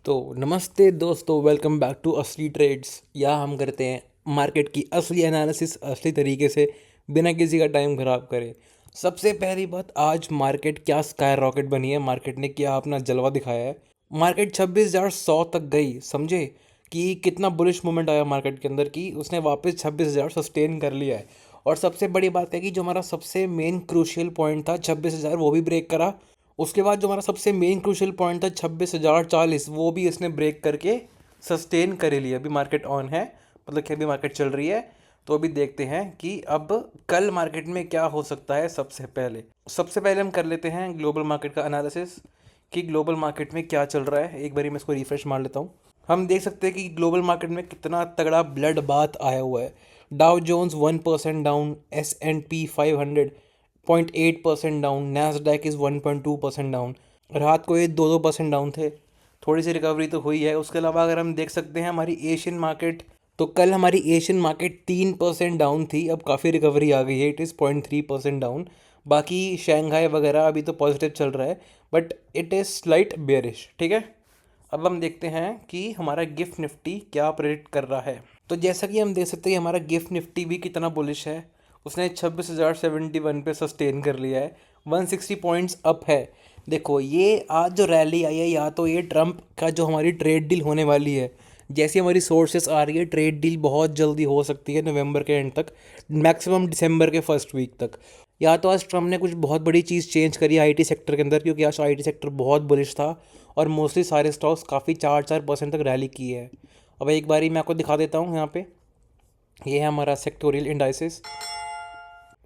तो नमस्ते दोस्तों, वेलकम बैक टू असली ट्रेड्स। यहाँ हम करते हैं मार्केट की असली एनालिसिस असली तरीके से, बिना किसी का टाइम ख़राब करे। सबसे पहली बात, आज मार्केट क्या स्काई रॉकेट बनी है, मार्केट ने क्या अपना जलवा दिखाया है। मार्केट 26,100 तक गई, समझे कि कितना बुलिश मूवमेंट आया मार्केट के अंदर की उसने वापस 26,000 सस्टेन कर लिया है। और सबसे बड़ी बात है कि जो हमारा सबसे मेन क्रूशियल पॉइंट था 26,000, वो भी ब्रेक करा। उसके बाद जो हमारा सबसे मेन क्रूशियल पॉइंट था 26,040, वो भी इसने ब्रेक करके सस्टेन कर लिया। अभी मार्केट ऑन है, मतलब कि अभी मार्केट चल रही है। तो अभी देखते हैं कि अब कल मार्केट में क्या हो सकता है। सबसे पहले हम कर लेते हैं ग्लोबल मार्केट का एनालिसिस कि ग्लोबल मार्केट में क्या चल रहा है। एक बारी मैं इसको रिफ्रेश मार लेता हूँ। हम देख सकते हैं कि ग्लोबल मार्केट में कितना तगड़ा ब्लड बाथ आया हुआ है। Dow Jones 1% down, S&P 500 0.8% down, Nasdaq is 1.2% down. रात को ये 2% डाउन थे। थोड़ी सी रिकवरी तो हुई है। उसके अलावा अगर हम देख सकते हैं हमारी एशियन मार्केट, तो कल हमारी एशियन मार्केट 3% डाउन थी, अब काफ़ी रिकवरी आ गई है, इट इज़ 0.3% डाउन। बाकी शंघाई वगैरह अभी तो पॉजिटिव चल रहा है, but it is slight bearish. ठीक है, अब हम देखते हैं कि हमारा गिफ्ट निफ्टी क्या प्रेडिक्ट कर रहा है। तो जैसा कि हम देख सकते हैं हमारा गिफ्ट निफ्टी भी कितना बुलिश है। उसने 26,071 पे सस्टेन कर लिया है, 160 पॉइंट्स अप है। देखो ये आज जो रैली आई है, या तो ये ट्रम्प का जो हमारी ट्रेड डील होने वाली है, जैसी हमारी सोर्सेस आ रही है, ट्रेड डील बहुत जल्दी हो सकती है नवंबर के एंड तक, मैक्सिमम दिसंबर के फर्स्ट वीक तक। या तो आज ट्रम्प ने कुछ बहुत बड़ी चीज़ चेंज करी आईटी सेक्टर के अंदर, क्योंकि आज आईटी सेक्टर बहुत बुलिश था और मोस्टली सारे स्टॉक्स काफ़ी 4-4% तक रैली की है। अब एक बारी मैं आपको दिखा देता हूँ यहाँ पे। ये है हमारा सेक्टोरियल इंडाइसिस।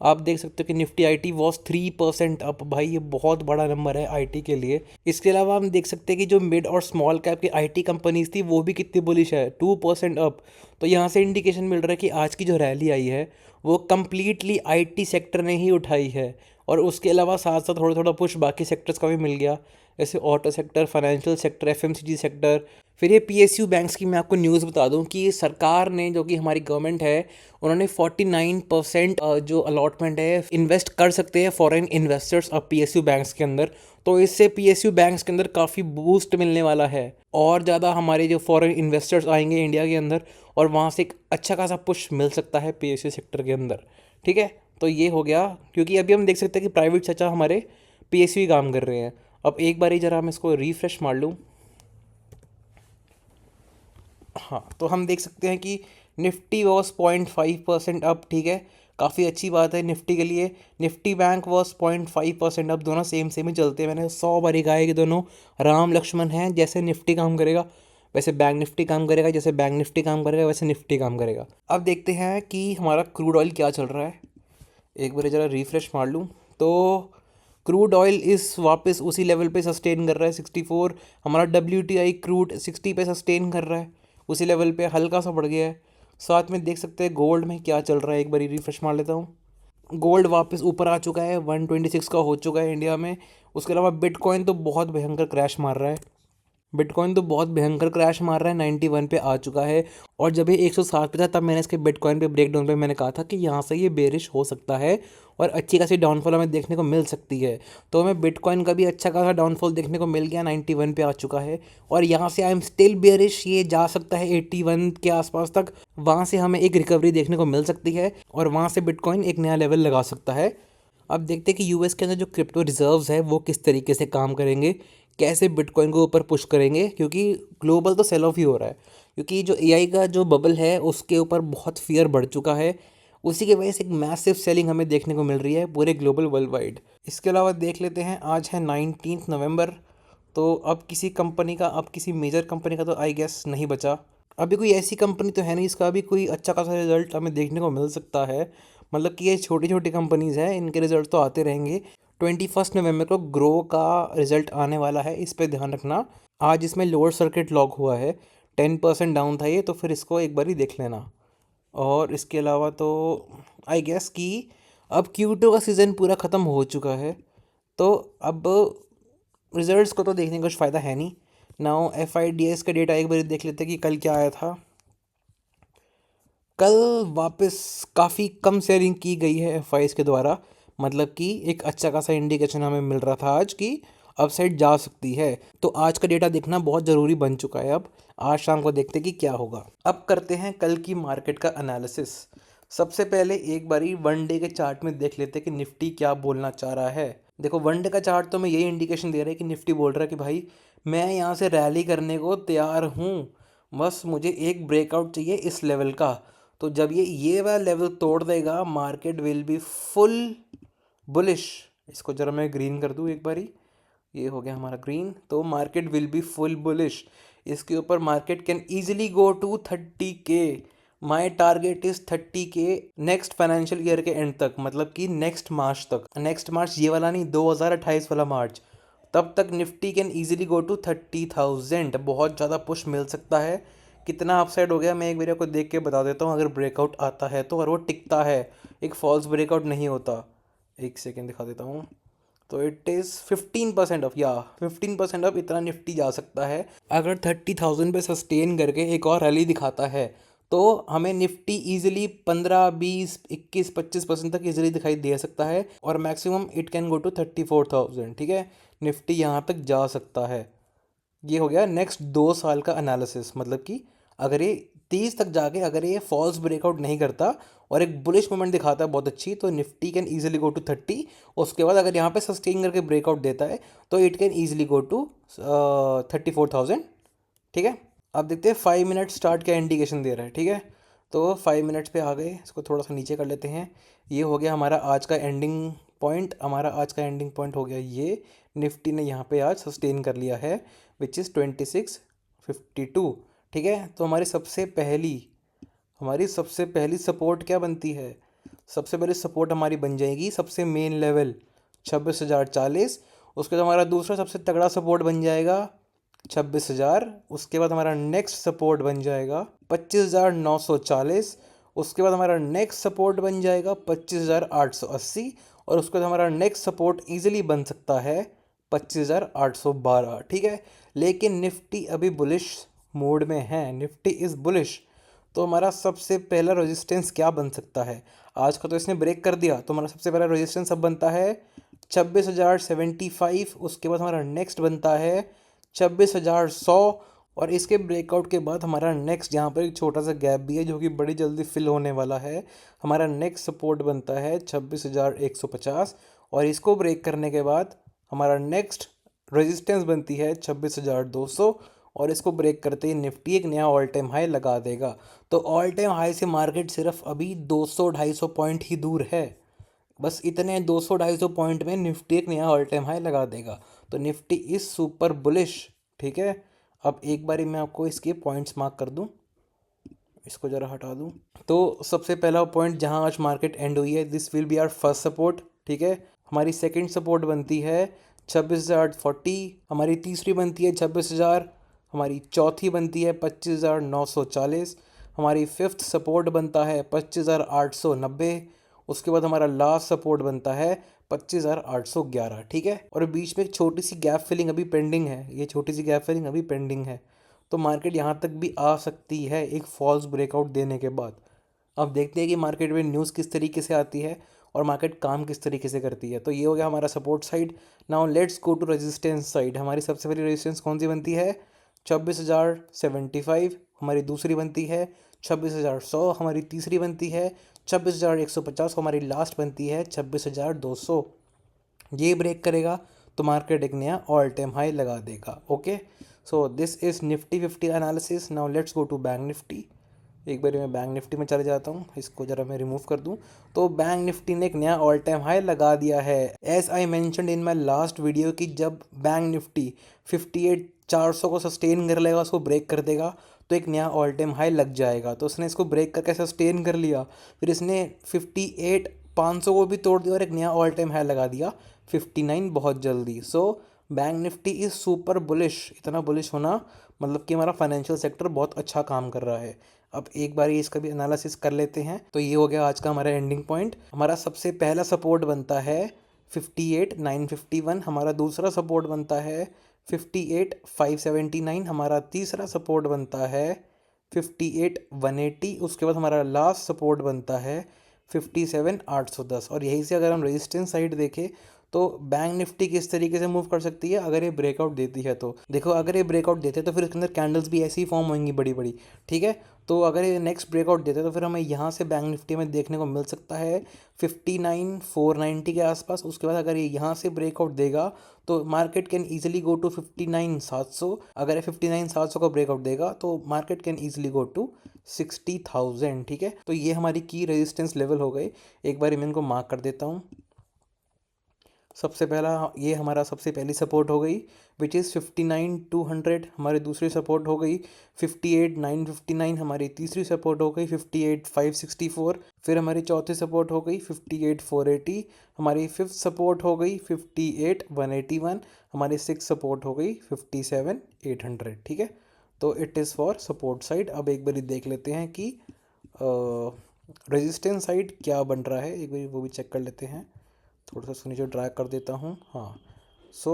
आप देख सकते हो कि निफ्टी आईटी वॉज 3% अप। भाई ये बहुत बड़ा नंबर है आईटी के लिए। इसके अलावा हम देख सकते हैं कि जो मिड और स्मॉल कैप की आईटी कंपनीज थी वो भी कितनी बुलिश है, 2% अप। तो यहाँ से इंडिकेशन मिल रहा है कि आज की जो रैली आई है वो कम्प्लीटली आईटी सेक्टर ने ही उठाई है। और उसके अलावा साथ साथ थोड़ा थोड़ा पुश बाकी सेक्टर्स का भी मिल गया, जैसे auto sector, financial sector, FMCG sector. फिर ये पीएसयू बैंक्स की मैं आपको न्यूज़ बता दूं कि सरकार ने, जो कि हमारी गवर्नमेंट है, उन्होंने 49% जो अलॉटमेंट है इन्वेस्ट कर सकते हैं फॉरेन इन्वेस्टर्स अब पीएसयू बैंक्स के अंदर। तो इससे पीएसयू बैंक्स के अंदर काफ़ी बूस्ट मिलने वाला है, और ज़्यादा हमारे जो फॉरेन इन्वेस्टर्स आएंगे इंडिया के अंदर, और वहाँ से एक अच्छा खासा पुश मिल सकता है पीएसयू सेक्टर के अंदर। ठीक है, तो ये हो गया। क्योंकि अभी हम देख सकते हैं कि प्राइवेट चाचा हमारे पीएसयू काम कर रहे हैं। अब एक बारी ज़रा मैं इसको रिफ्रेश मार लूँ। हाँ, तो हम देख सकते हैं कि निफ्टी वॉस 0.5% अप। ठीक है, काफ़ी अच्छी बात है निफ्टी के लिए। Nifty bank was 0.5% up. दोनों सेम सेम ही चलते हैं। मैंने 100 बारी कहा है कि दोनों राम लक्ष्मण हैं। जैसे निफ्टी काम करेगा वैसे बैंक निफ्टी काम करेगा, जैसे बैंक निफ्टी काम करेगा वैसे निफ्टी काम करेगा। अब देखते हैं कि हमारा क्रूड ऑयल क्या चल रहा है। एक बार ज़रा रिफ्रेश मार लूँ तो क्रूड ऑयल इस वापस उसी लेवल पे सस्टेन कर रहा है, 64। हमारा WTI क्रूड 60 पे सस्टेन कर रहा है, उसी लेवल पे हल्का सा बढ़ गया है। साथ में देख सकते हैं गोल्ड में क्या चल रहा है, एक बार रिफ्रेश मार लेता हूँ। गोल्ड वापस ऊपर आ चुका है, 126 का हो चुका है इंडिया में। उसके अलावा बिटकॉइन तो बहुत भयंकर क्रैश मार रहा है। बिटकॉइन तो बहुत भयंकर क्रैश मार रहा है, 91 पे आ चुका है। और जब ये 107 पे था तब मैंने इसके बिटकॉइन पे ब्रेकडाउन पे मैंने कहा था कि यहाँ से ये बेरिश हो सकता है और अच्छी खासी डाउनफॉल हमें देखने को मिल सकती है। तो हमें बिटकॉइन का भी अच्छा खासा डाउनफॉल देखने को मिल गया, 91 पे आ चुका है। और यहाँ से आई एम स्टिल बेरिश, ये जा सकता है 81 के आसपास तक। वहाँ से हमें एक रिकवरी देखने को मिल सकती है और वहाँ से बिटकॉइन एक नया लेवल लगा सकता है। अब देखते हैं कि यूएस के अंदर जो क्रिप्टो रिजर्व्स है वो किस तरीके से काम करेंगे, कैसे बिटकॉइन को ऊपर पुश करेंगे। क्योंकि ग्लोबल तो सेल ऑफ ही हो रहा है, क्योंकि जो एआई का जो बबल है उसके ऊपर बहुत फियर बढ़ चुका है। उसी की वजह से एक मैसिव सेलिंग हमें देखने को मिल रही है पूरे ग्लोबल वर्ल्ड वाइड। इसके अलावा देख लेते हैं, आज है 19 नवंबर। तो अब किसी मेजर कंपनी का तो आई गेस नहीं बचा। अभी कोई ऐसी कंपनी तो है नहीं जिसका अभी कोई अच्छा खासा रिजल्ट हमें देखने को मिल सकता है। मतलब कि ये छोटी छोटी कंपनीज हैं, इनके रिजल्ट तो आते रहेंगे। 21 नवंबर को ग्रो का रिजल्ट आने वाला है, इस पर ध्यान रखना। आज इसमें लोअर सर्किट लॉक हुआ है, 10% डाउन था ये, तो फिर इसको एक बारी देख लेना। और इसके अलावा तो आई गेस कि अब Q2 का सीज़न पूरा ख़त्म हो चुका है, तो अब रिजल्ट्स को तो देखने का कुछ फ़ायदा है नहीं। नाउ FIDS का डेटा एक बार देख लेते हैं कि कल क्या आया था। कल वापस काफ़ी कम सेलिंग की गई है FIs के द्वारा। मतलब कि एक अच्छा खासा इंडिकेशन हमें मिल रहा था आज कि अपसाइड जा सकती है। तो आज का डेटा देखना बहुत ज़रूरी बन चुका है। अब आज शाम को देखते हैं कि क्या होगा। अब करते हैं कल की मार्केट का एनालिसिस। सबसे पहले एक बारी वन डे के चार्ट में देख लेते हैं कि निफ्टी क्या बोलना चाह रहा है। देखो वन डे का चार्ट तो मैं यही इंडिकेशन दे रहा है कि निफ्टी बोल रहा है कि भाई मैं यहाँ से रैली करने को तैयार हूँ, बस मुझे एक ब्रेकआउट चाहिए इस लेवल का। तो जब ये वाला लेवल तोड़ देगा market will be full bullish. इसको जरा मैं ग्रीन कर दूँ एक बारी, ये हो गया हमारा ग्रीन। तो market will be full bullish. इसके ऊपर market can easily go to 30K। My target is 30K next financial year के एंड तक, मतलब कि नेक्स्ट मार्च तक। नेक्स्ट मार्च ये वाला नहीं, 2028 वाला मार्च। तब तक Nifty can easily go to 30,000। बहुत ज़्यादा पुश मिल सकता है। कितना अपसाइड हो गया मैं एक बार को देख के बता देता हूँ। अगर ब्रेकआउट आता है तो, और वो टिकता है, एक फॉल्स ब्रेकआउट नहीं होता। एक सेकेंड दिखा देता हूँ। तो इट इज़ 15% ऑफ, या 15% ऑफ इतना निफ्टी जा सकता है। अगर 30,000 पे सस्टेन करके एक और रैली दिखाता है तो हमें निफ्टी इजीली 15, 20, 21, 25% तक इजीली दिखाई दे सकता है। और maximum it can go to 34,000। ठीक है, निफ्टी यहाँ तक जा सकता है। ये हो गया नेक्स्ट 2 साल का एनालिसिस। मतलब कि अगर ये 30 तक जाके अगर ये फॉल्स ब्रेकआउट नहीं करता और एक बुलिश मूवमेंट दिखाता है बहुत अच्छी, तो Nifty can easily go to 30। उसके बाद अगर यहाँ पे सस्टेन करके ब्रेकआउट देता है तो it can easily go to 34,000। ठीक है, अब देखते हैं 5 मिनट स्टार्ट क्या इंडिकेशन दे रहा है। ठीक है, तो 5 मिनट्स पे आ गए, इसको थोड़ा सा नीचे कर लेते हैं। ये हो गया हमारा आज का एंडिंग पॉइंट। हमारा आज का एंडिंग पॉइंट हो गया ये। निफ्टी ने यहाँ पे आज सस्टेन कर लिया है विच इज़ 2652। ठीक है, तो हमारी सबसे पहली सपोर्ट क्या बनती है? सबसे पहली सपोर्ट हमारी बन जाएगी सबसे मेन लेवल 26,040। उसके बाद हमारा दूसरा सबसे तगड़ा सपोर्ट बन जाएगा 26,000। उसके बाद हमारा नेक्स्ट सपोर्ट बन जाएगा 25,940। उसके बाद हमारा नेक्स्ट सपोर्ट बन जाएगा 25,880। और उसके बाद हमारा नेक्स्ट सपोर्ट इजीली बन सकता है 25,812। ठीक है, लेकिन निफ्टी अभी बुलिश मोड में है, निफ्टी इज़ बुलिश। तो हमारा सबसे पहला रेजिस्टेंस क्या बन सकता है? आज का तो इसने ब्रेक कर दिया, तो हमारा सबसे पहला रेजिस्टेंस अब बनता है 26,075। उसके बाद हमारा नेक्स्ट बनता है 26,100। और इसके ब्रेकआउट के बाद हमारा नेक्स्ट, यहाँ पर एक छोटा सा गैप भी है जो कि बड़ी जल्दी फिल होने वाला है। हमारा नेक्स्ट सपोर्ट बनता है 26,150। और इसको ब्रेक करने के बाद हमारा नेक्स्ट रेजिस्टेंस बनती है 26,200। और इसको ब्रेक करते ही निफ्टी एक नया ऑल टाइम हाई लगा देगा। तो ऑल टाइम हाई से मार्केट सिर्फ अभी 200-250 पॉइंट ही दूर है। बस इतने 200-250 पॉइंट में निफ्टी एक नया ऑल टाइम हाई लगा देगा। तो निफ्टी इज सुपर बुलिश। ठीक है, अब एक बारी मैं आपको इसके पॉइंट्स मार्क कर दूं, इसको ज़रा हटा दूं। तो सबसे पहला पॉइंट जहां आज मार्केट एंड हुई है, this will be our first support. ठीक है, हमारी सेकंड सपोर्ट बनती है 26,040। हमारी तीसरी बनती है 26,000। हमारी चौथी बनती है 25,940। हमारी फिफ्थ सपोर्ट बनता है 25,890। उसके बाद हमारा लास्ट सपोर्ट बनता है 25,811। ठीक है, और बीच में एक छोटी सी गैप फिलिंग अभी पेंडिंग है, ये छोटी सी गैप फिलिंग अभी पेंडिंग है। तो मार्केट यहाँ तक भी आ सकती है एक फॉल्स ब्रेकआउट देने के बाद। अब देखते हैं कि मार्केट में न्यूज़ किस तरीके से आती है और मार्केट काम किस तरीके से करती है। तो ये हो गया हमारा support side. Now let's go to resistance side. हमारी सबसे पहली रेजिस्टेंस कौन सी बनती है? 26,075। हमारी दूसरी बनती है 26,100। हमारी तीसरी बनती है 26,150। हमारी लास्ट बनती है 26,200। ये ब्रेक करेगा तो मार्केट एक नया ऑल टाइम हाई लगा देगा। Okay, so this is Nifty 50 analysis. Now let's go to bank Nifty. एक बार मैं बैंक निफ्टी में चले जाता हूँ, इसको ज़रा मैं रिमूव कर दूँ। तो बैंक निफ्टी ने एक नया ऑल टाइम हाई लगा दिया है। As I mentioned in my last video कि जब बैंक निफ्टी 58,400 को सस्टेन कर लेगा, उसको ब्रेक कर देगा तो एक नया ऑल टाइम हाई लग जाएगा। तो उसने इसको ब्रेक करके सस्टेन कर लिया, फिर इसने 58,500 को भी तोड़ दिया और एक नया ऑल टाइम हाई लगा दिया 59 बहुत जल्दी। So bank Nifty is super bullish. इतना बुलिश होना मतलब कि हमारा फाइनेंशियल सेक्टर बहुत अच्छा काम कर रहा है। अब एक बार इसका भी एनालिसिस कर लेते हैं। तो ये हो गया आज का हमारा एंडिंग पॉइंट। हमारा सबसे पहला सपोर्ट बनता है 58,951। हमारा दूसरा सपोर्ट बनता है 58,579। हमारा तीसरा सपोर्ट बनता है 58,180। उसके बाद हमारा लास्ट सपोर्ट बनता है 57,810। और यहीं से अगर हम रेजिस्टेंस साइड देखें तो बैंक निफ्टी किस तरीके से मूव कर सकती है अगर ये ब्रेकआउट देती है तो देखो, अगर ये ब्रेकआउट देते हैं तो फिर इसके अंदर कैंडल्स भी ऐसी ही फॉर्म होंगी बड़ी बड़ी, ठीक है। तो अगर ये नेक्स्ट ब्रेकआउट देते हैं तो फिर हमें यहाँ से बैंक निफ्टी में देखने को मिल सकता है 59,490 के आसपास। उसके बाद अगर ये यहाँ से ब्रेकआउट देगा तो market can easily go to 59,700। अगर ये 59,700 का ब्रेकआउट देगा तो market can easily go to 60,000, ठीक है। तो ये हमारी की रेजिस्टेंस लेवल हो गए। एक बार मैं इनको मार्क कर देता हूँ। सबसे पहला ये हमारा सबसे पहली सपोर्ट हो गई विच इज़ 59,200, हमारी दूसरी सपोर्ट हो गई 58,959, हमारी तीसरी सपोर्ट हो गई 58,564, फिर हमारी चौथी सपोर्ट हो गई 58,480, हमारी फिफ्थ सपोर्ट हो गई 58,181, हमारी सिक्स सपोर्ट हो गई 57,800, ठीक है। तो it is for support side. अब एक बारी देख लेते हैं कि रेजिस्टेंस साइड क्या बन रहा है, एक बार वो भी चेक कर लेते हैं। थोड़ा सा उसको नीचे ड्रैग कर देता हूँ। हाँ, सो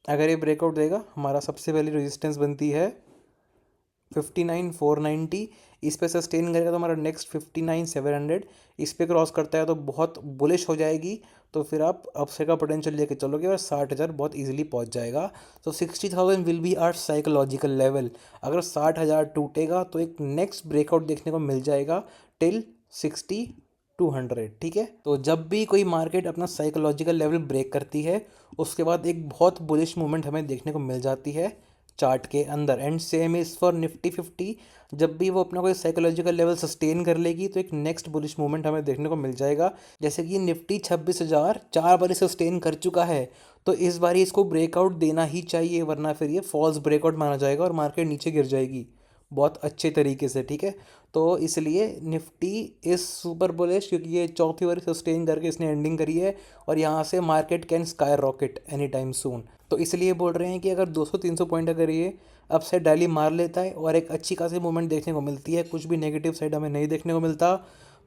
अगर ये ब्रेकआउट देगा हमारा सबसे पहली रेजिस्टेंस बनती है 59,490। इस पे सस्टेन करेगा तो हमारा नेक्स्ट 59,700। इस पे क्रॉस करता है तो बहुत बुलिश हो जाएगी, तो फिर आप अपसाइड का पोटेंशियल लेके चलोगे और 60,000 बहुत इजीली पहुंच जाएगा। तो 60,000 will be our psychological level. अगर 60,000 टूटेगा तो एक नेक्स्ट ब्रेकआउट देखने को मिल जाएगा टिल 60,200, ठीक है। तो जब भी कोई मार्केट अपना साइकोलॉजिकल लेवल ब्रेक करती है उसके बाद एक बहुत बुलिश मूवमेंट हमें देखने को मिल जाती है चार्ट के अंदर। And same is for Nifty 50। जब भी वो अपना कोई साइकोलॉजिकल लेवल सस्टेन कर लेगी तो एक नेक्स्ट बुलिश मूवमेंट हमें देखने को मिल जाएगा। जैसे कि निफ्टी 26,000 4 बार सस्टेन कर चुका है, तो इस बार इसको ब्रेकआउट देना ही चाहिए, वरना फिर ये फॉल्स ब्रेकआउट माना जाएगा और मार्केट नीचे गिर जाएगी बहुत अच्छे तरीके से, ठीक है। तो इसलिए निफ्टी इज़ सुपर बुलिश क्योंकि ये चौथी बार सस्टेन करके इसने एंडिंग करी है और यहाँ से market can sky rocket any time soon. तो इसलिए बोल रहे हैं कि अगर 200-300 पॉइंट अगर ये अप साइड रैली मार लेता है और एक अच्छी खासी मूवमेंट देखने को मिलती है, कुछ भी नेगेटिव साइड हमें नहीं देखने को मिलता,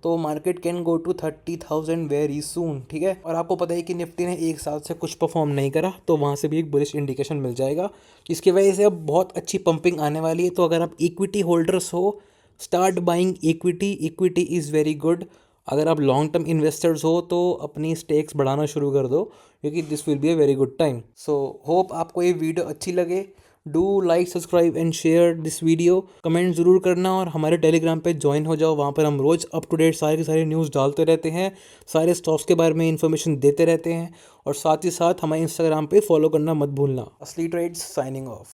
तो market can go to 30,000 very soon, ठीक है। और आपको पता है कि निफ्टी ने एक साल से कुछ परफॉर्म नहीं करा, तो वहाँ से भी एक बुलिश इंडिकेशन मिल जाएगा जिसकी वजह से अब बहुत अच्छी पंपिंग आने वाली है। तो अगर आप इक्विटी होल्डर्स हो, start buying equity. Equity is very good. अगर आप लॉन्ग टर्म इन्वेस्टर्स हो तो अपनी स्टेक्स बढ़ाना शुरू कर दो क्योंकि this will be a very good time. So hope आपको ये वीडियो अच्छी लगे। Do like, subscribe and share this video. Comment ज़रूर करना और हमारे टेलीग्राम पे ज्वाइन हो जाओ। वहाँ पर हम रोज़ अप टू डेट सारे के सारे न्यूज़ डालते रहते हैं, सारे स्टॉक्स के बारे में इन्फॉर्मेशन देते रहते हैं। और साथ ही साथ हमें इंस्टाग्राम पे फॉलो करना मत भूलना। असली ट्रेड्स साइनिंग ऑफ।